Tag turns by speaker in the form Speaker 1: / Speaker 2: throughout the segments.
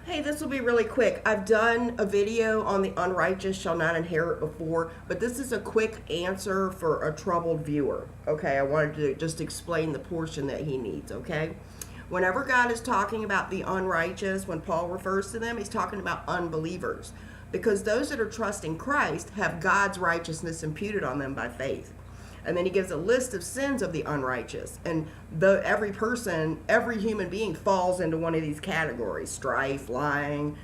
Speaker 1: Hey, this will be really quick. I've done a video on the unrighteous shall not inherit before, but this is a quick answer for a troubled viewer. Okay, I wanted to just explain the portion that he needs, okay? Whenever God is talking about the unrighteous, when Paul refers to them, he's talking about unbelievers. Because those that are trusting Christ have God's righteousness imputed on them by faith. And then he gives a list of sins of the unrighteous. And every person, every human being falls into one of these categories: strife, lying,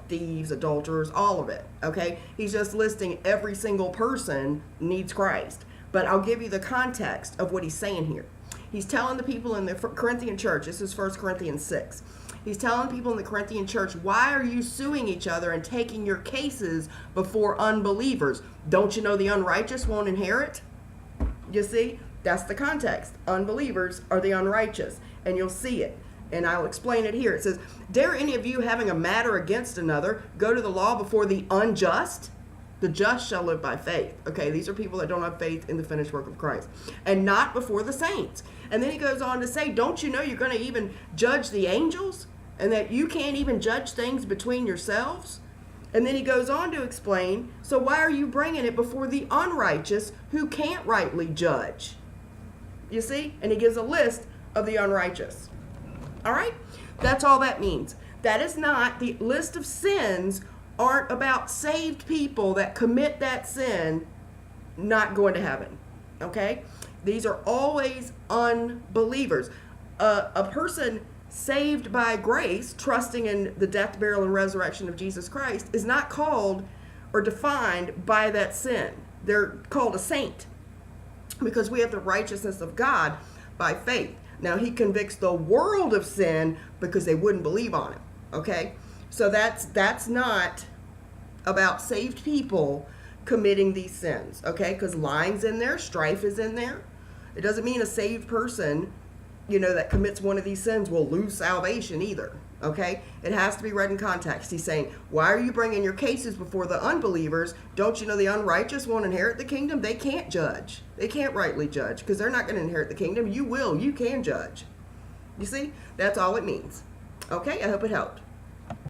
Speaker 1: thieves, adulterers, all of it. Okay? He's just listing every single person needs Christ. But I'll give you the context of what he's saying here. He's telling the people in the Corinthian church, this is 1 Corinthians 6. He's telling people in the Corinthian church, why are you suing each other and taking your cases before unbelievers? Don't you know the unrighteous won't inherit? You see, that's the context. Unbelievers are the unrighteous, and you'll see it. And I'll explain it here. It says, dare any of you having a matter against another go to the law before the unjust? The just shall live by faith. Okay, these are people that don't have faith in the finished work of Christ. And not before the saints. And then he goes on to say, don't you know you're going to even judge the angels? And that you can't even judge things between yourselves? And then he goes on to explain, so why are you bringing it before the unrighteous who can't rightly judge? You see? And he gives a list of the unrighteous. All right? That's all that means. That is not, the list of sins aren't about saved people that commit that sin not going to heaven. Okay? These are always unbelievers. A person saved by grace, trusting in the death, burial, and resurrection of Jesus Christ, is not called or defined by that sin. They're called a saint because we have the righteousness of God by faith. Now, he convicts the world of sin because they wouldn't believe on him. Okay? So that's not about saved people committing these sins. Okay? Because lying's in there, strife is in there. It doesn't mean a saved person, that commits one of these sins will lose salvation either. Okay? It has to be read in context. He's saying, why are you bringing your cases before the unbelievers? Don't you know the unrighteous won't inherit the kingdom? They can't judge. They can't rightly judge because they're not going to inherit the kingdom. You will. You can judge. You see? That's all it means. Okay? I hope it helped.